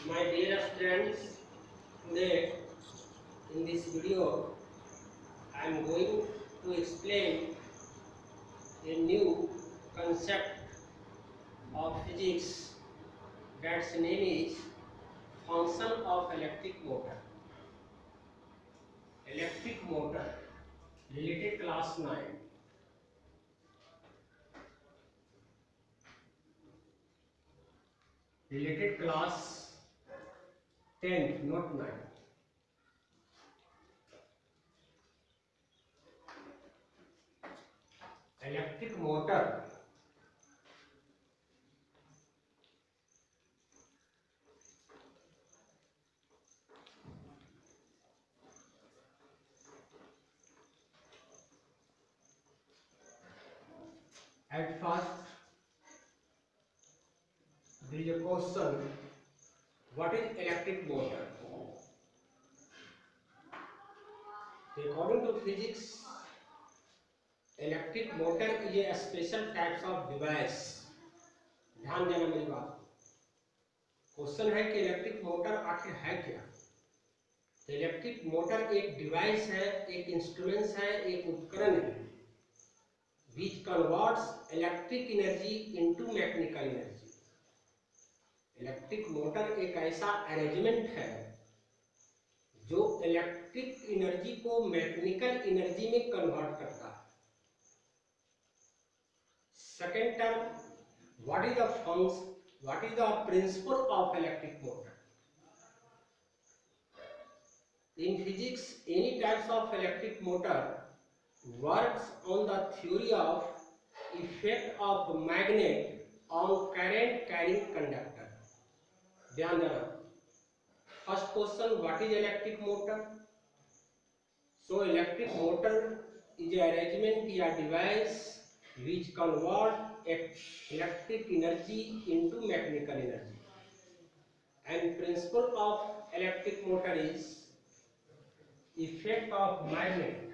My dear friends, today in this video I am going to explain a new concept of physics that's name is function of electric motor. Electric motor related class 9. Related class 10th, not 9. Electric motor at first there is a question, what is electric motor? According to physics, electric motor is a special types of device. ध्यान देना मेरी बात। Question है कि electric motor आखिर है क्या? Electric motor एक डिवाइस है, एक इंस्ट्रूमेंट्स है, एक उपकरण है which converts electric energy into mechanical energy. Electric motor एक ऐसा अरेंजमेंट है जो इलेक्ट्रिक एनर्जी को मैकेनिकल एनर्जी में कन्वर्ट करता है। Second term, what is the function, what is the principle of electric motor? In physics, any types of electric motor works on the theory of effect of magnet on current carrying conductor. ध्यान देना। First question, what is electric motor? So electric motor is an arrangement या device which convert electric energy into mechanical energy. And principle of electric motor is effect of magnet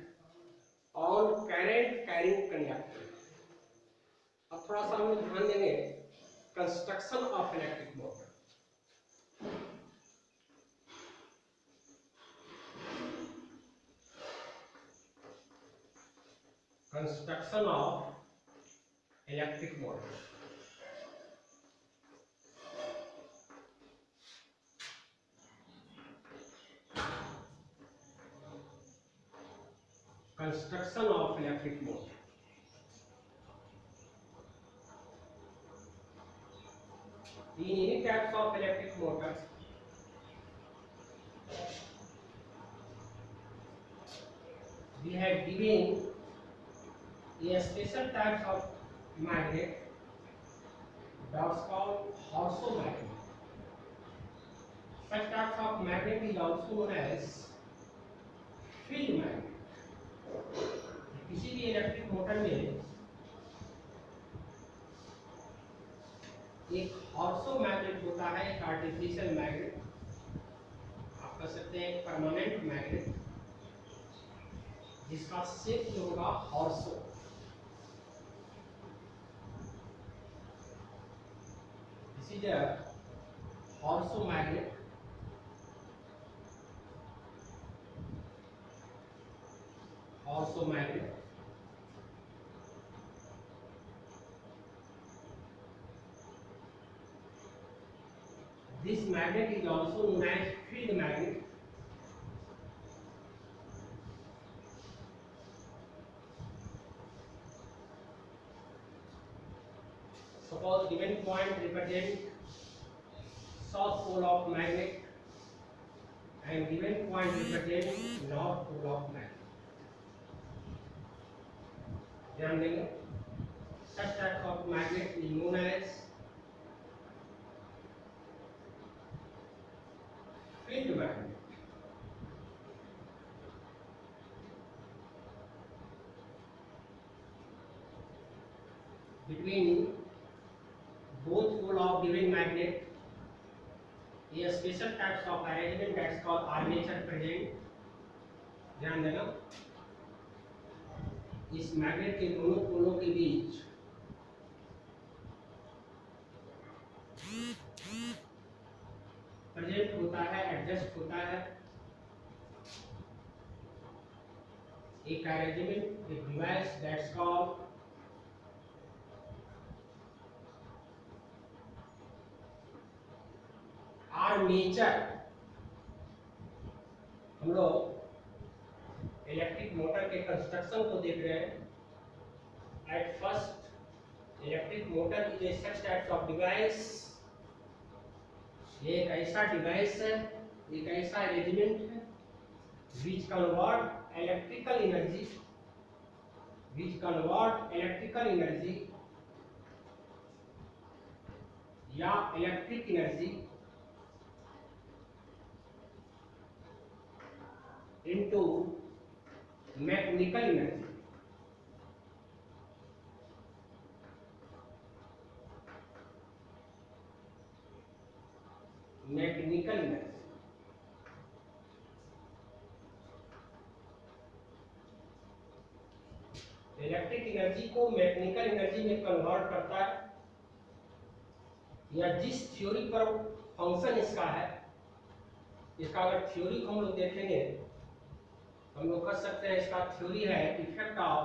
on current carrying conductor. अब थोड़ा सा हम ध्यान देंगे construction of electric motor. Construction of electric motor. Construction of electric motor. In any types of electric motor, we have given a special types of magnet that's called Hauser magnet. Such types of magnet is also known as field magnet. किसी भी electric motor में एक हॉर्सो magnet होता है, एक artificial magnet, आप कह सकते हैं एक परमानेंट मैग्नेट जिसका शेप जो होगा हॉर्सो। इसी तरह हॉर्सो magnet this magnet is also known as field magnet. Suppose given point represent south pole of magnet and given point represent north pole of magnet. ध्यान देंगे, such type of magnet is known as field magnet. Between both pole of given magnet, a special types of arrangement that's called armature present. ध्यान देना, इस magnet के दोनों पोलों के बीच arrangement होता है, एडजस्ट होता है, एक अरेंजमेंट, एक डिवाइस दैट्स कॉल्ड आर्मेचर। हम लोग इलेक्ट्रिक मोटर के कंस्ट्रक्शन को देख रहे हैं। At first electric motor is a such types of device, ये एक ऐसा डिवाइस है, एक ऐसा अरेंजमेंट है which convert electrical energy, या electric energy into mechanical energy. Mechanical energy electric energy को मैकेनिकल एनर्जी में कन्वर्ट करता है, या जिस थ्योरी पर फंक्शन इसका है, इसका अगर थ्योरी को हम लोग देखेंगे, हम लोग कर सकते हैं, इसका थ्योरी है effect of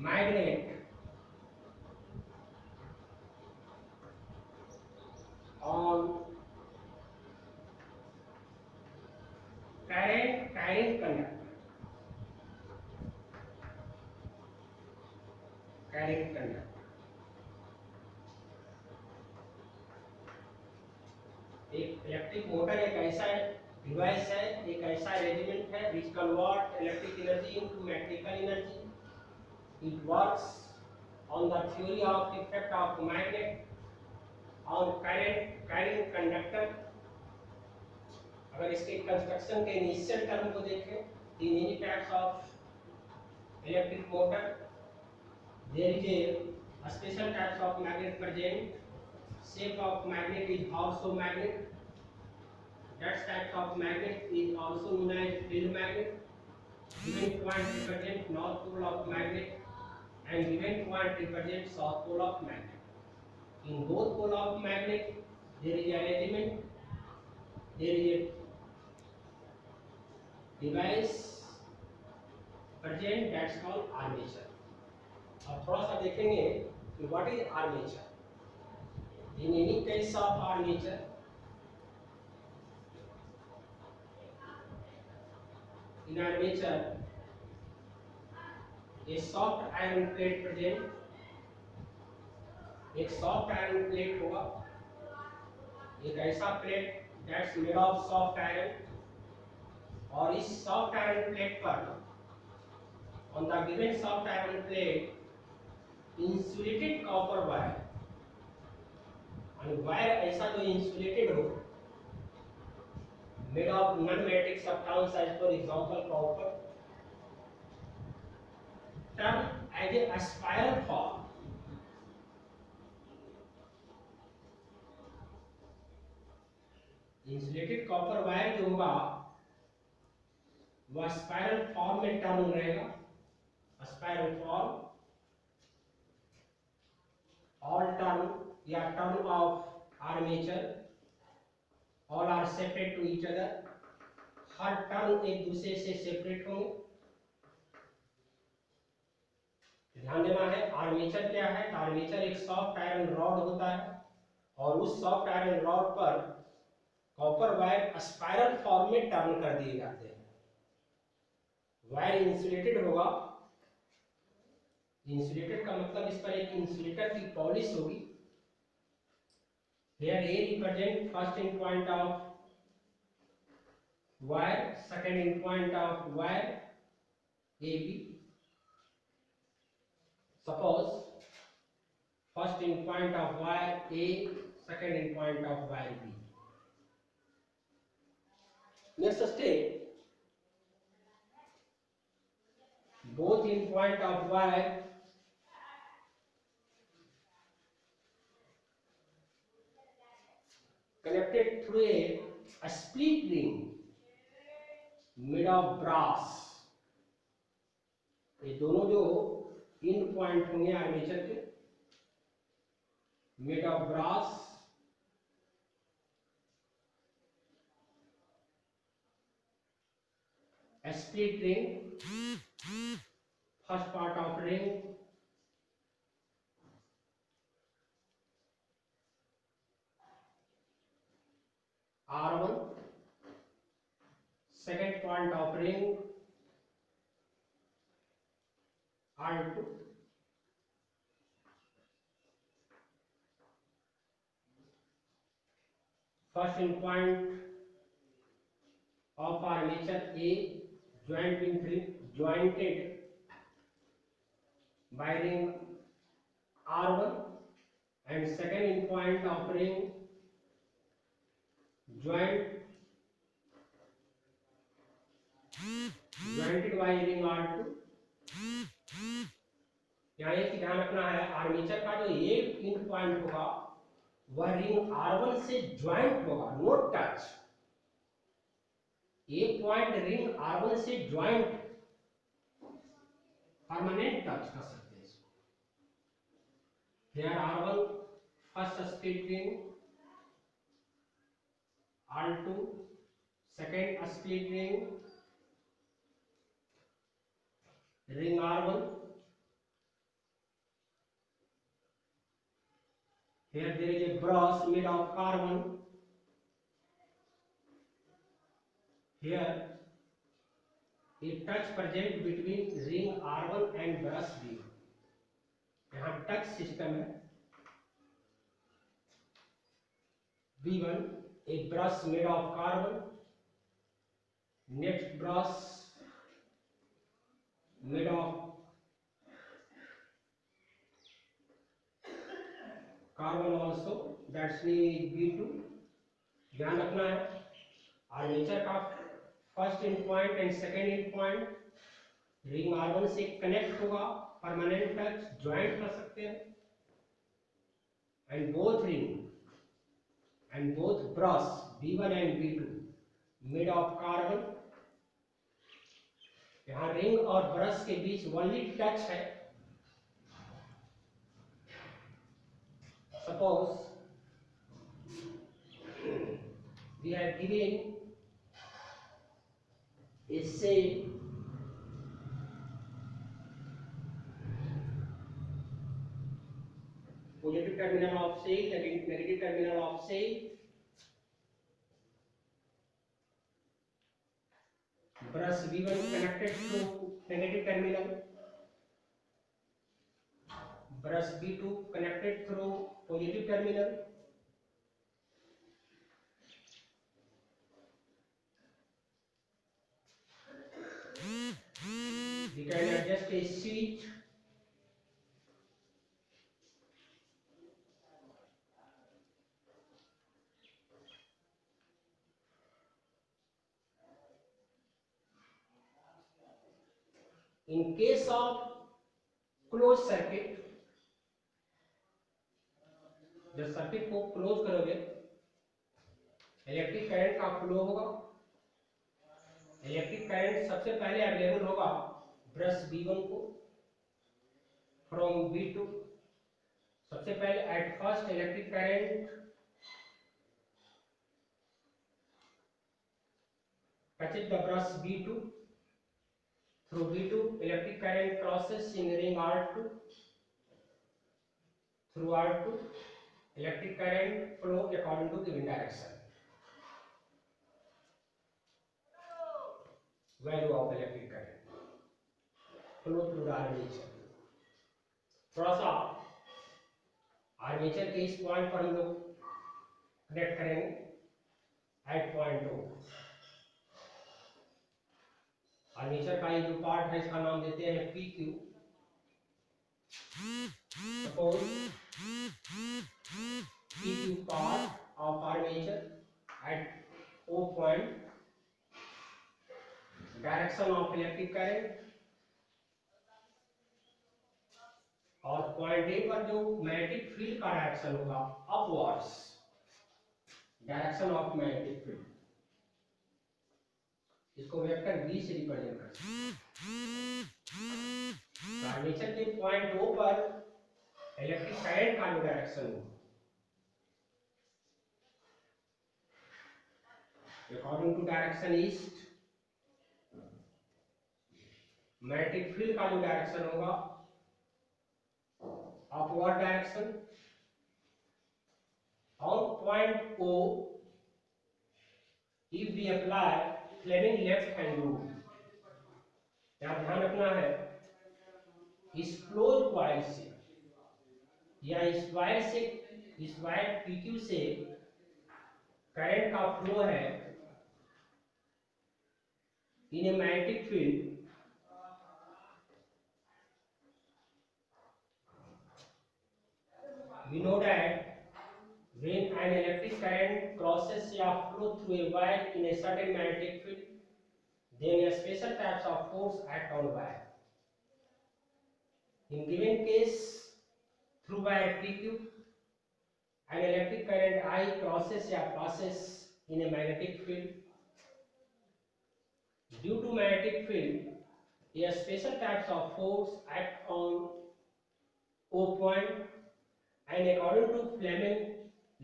magnet on current carrying conductor, एक इलेक्ट्रिक मोटर एक ऐसा डिवाइस है, एक ऐसा अरेंजमेंट है which convert electric energy into mechanical energy. It works on the theory of effect of magnet on current carrying conductor. अगर इसके construction के इनिशियल टर्म को देखें, in any types of electric motor there is a special types of magnet present. Shape of magnet is also magnet. That type of magnet is also known as field magnet. Given point represent north pole of magnet and given point represent south pole of magnet. In both pole of magnet there is arrangement, there is a device present that's called armature. अब थोड़ा सा देखेंगे कि what is armature. In any case of armature, in armature a soft iron plate present, एक soft iron plate होगा, एक ऐसा plate that's made of soft iron, और इस सॉफ्ट आयरन प्लेट पर on the given soft iron plate insulated copper wire, और wire ऐसा जो इंसुलेटेड हो, made of non magnetic substance as for example copper, turn as a spiral form. Insulated copper wire जो होगा वह spiral form में turn रहेगा, spiral form, all turn या turn of armature, all are separate to each other, हर turn एक दूसरे से सेपरेट होंगे। ध्यान देना है आर्मेचर क्या है। आर्मेचर एक सॉफ्ट आयरन रॉड होता है और उस सॉफ्ट आयरन रॉड पर कॉपर वायर स्पाइरल फॉर्म में टर्न कर दिए जाते हैं। वायर इंसुलेटेड होगा, इंसुलेटेड का मतलब इस पर एक इंसुलेटर की पॉलिश होगी। Here A represent first in point of wire, second in point of wire AB. Suppose first in point of wire A, second in point of wire B. Next step, both in point of wire connected through a split ring made of brass. ये दोनों जो end point होंगे armature के, made of brass, split ring, first part of ring, R1, second point of ring, R2, first in point of armature A jointed by ring R1, and second in point of ring jointed by ring R2। यहाँ एक ध्यान रखना है, armature का जो एक end point होगा वह रिंग R1 से ज्वाइंट होगा, नोट टच। एक पॉइंट रिंग R1 से ज्वाइंट, परमानेंट टच कर सकते हैं इसको। Here R1 first split ring, R2 second split ring, ring R1। Here there is a brass made of carbon. Here a touch present between ring R1 and brass B1। यहाँ touch system है। B1 a brush made of carbon, next brush made of carbon also, that's mean B2। ध्यान रखना है, armature का first in point and second in point ring R1 से connect होगा, permanent touch joint कर सकते हैं, and both ring and both brass B1 and B2 made of carbon। यहाँ रिंग और ब्रश के बीच ओनली टच है। Suppose we have given a say positive terminal of say, negative terminal of say, brush B1 connected to negative terminal, brush B2 connected through positive terminal, we can adjust a switch in case of closed circuit। जब circuit को close करोगे electric current का flow होगा। Electric current सबसे पहले available होगा brush B1 को from B2। सबसे पहले at first electric current touches the brush B2, through B2 electric current crosses in ring R2, through R2 electric current flow according to given direction। value of electric current flow through the armature। थोड़ा सा armature के इस point पर हम लोग connect करेंगे eight point 2। Armature का ये जो पार्ट है इसका नाम देते हैं PQ। Suppose PQ part of armature at O point, direction of electric current, और पॉइंट ए पर जो मैग्नेटिक फील्ड का डायरेक्शन होगा upwards, direction of magnetic field, इसको वेक्टर V से रिप्रेजेंट करते हैं। आर्मेचर के पॉइंट ओ पर इलेक्ट्रिक करंट का जो डायरेक्शन हो according to direction east, magnetic field का जो डायरेक्शन होगा upward direction. On point O, if we apply Fleming left hand rule, यहाँ ध्यान रखना है इस क्लोज कॉइल से या इस वायर PQ से करंट का फ्लो है in a magnetic field, we know that when an electric current crosses or flow through a wire in a certain magnetic field, then a special types of force act on wire. In given case, through wire PQ, an electric current I crosses or passes in a magnetic field. Due to magnetic field, a special types of force act on O point, and according to Fleming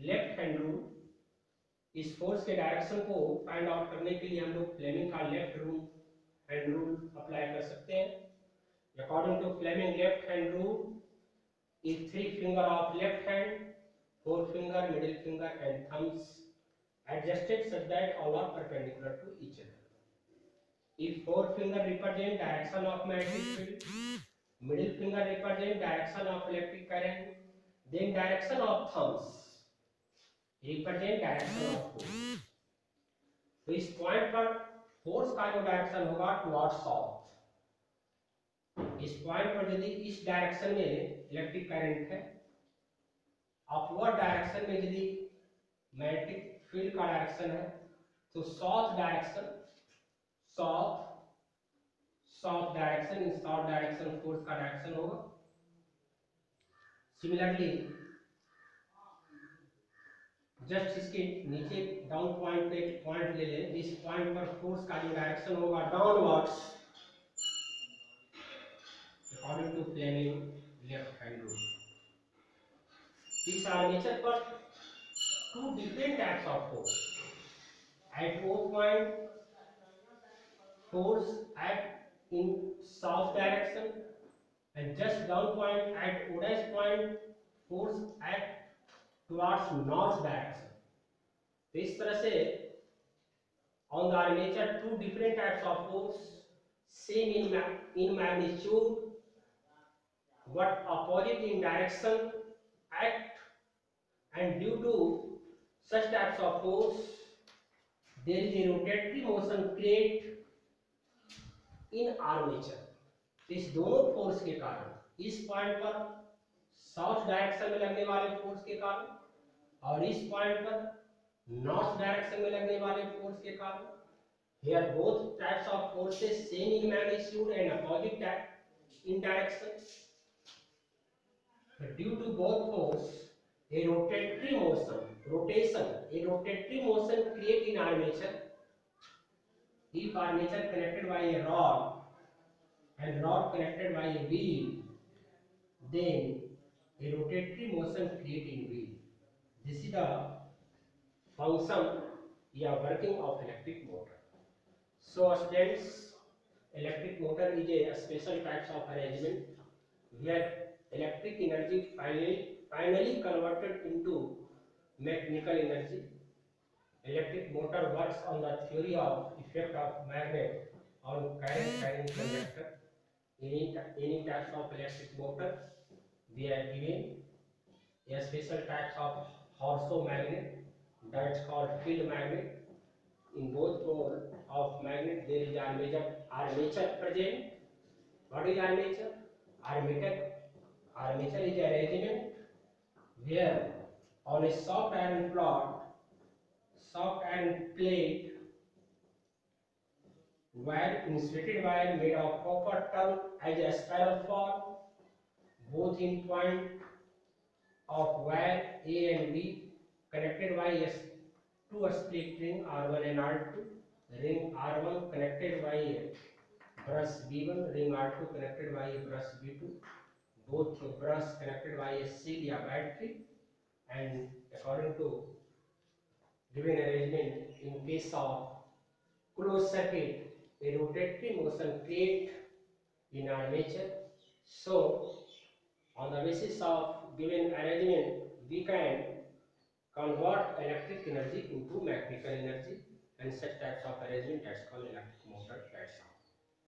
left hand rule, इस force के direction को find out करने के लिए हम लोग Fleming का left hand rule apply कर सकते हैं। According to Fleming left hand rule, if three finger of left hand, forefinger, middle finger and thumbs adjusted such that all are perpendicular to each other. If four finger represent direction of magnetic field, middle finger represent direction of electric current, then direction of thumbs represent direction of force. तो इस point पर force का जो direction होगा towards south. इस point पर यदि इस डायरेक्शन में इलेक्ट्रिक करंट है, अपवर्ड डायरेक्शन में यदि मैग्नेटिक फील्ड का डायरेक्शन है, तो south direction in south direction force का डायरेक्शन होगा। सिमिलरली जस्ट इसके नीचे डाउन पॉइंट पे एक पॉइंट ले लें, इस पॉइंट पर फोर्स का जो डायरेक्शन होगा downwards according to Fleming left hand rule. इस आर्मेचर पर two different types of force at O point, force act in south direction, and just down point at O dash point, force act towards north direction. तो इस तरह से on the armature two different types of force, same in magnitude but opposite in direction act, and due to such types of force there is a rotatory motion created in armature. इस दोनों force के कारण इस point पर south direction में लगने वाले force के कारण और इस पॉइंट पर नॉर्थ डायरेक्शन में लगने वाले फोर्स के कारण, here both types of forces same in magnitude and opposite in direction, but due to both force a rotatory motion create in armature. If armature connected by a rod and rod connected by a wheel, then a rotatory motion create in wheel. This is the function या working of electric motor. So students, electric motor is a special types of arrangement where electric energy finally converted into mechanical energy. Electric motor works on the theory of effect of magnet on current carrying conductor. Any types of electric motor, they are given a special types of Horso magnet, that's called field magnet. In both pole of magnet there is armature present. What is armature? Armature is a regiment where on a soft iron plate, insulated wire made of copper tongue as a spiral form, both in point of wire A and B, connected by two split ring R1 and R2. Ring R1 connected by a brush B1, ring R2 connected by a brush B2, both brush connected by a seed or battery, and according to given arrangement, in case of closed circuit, a rotatory motion create in armature. So on the basis of given arrangement, we can convert electric energy into mechanical energy, and such types of arrangement that's called electric motor. That's all.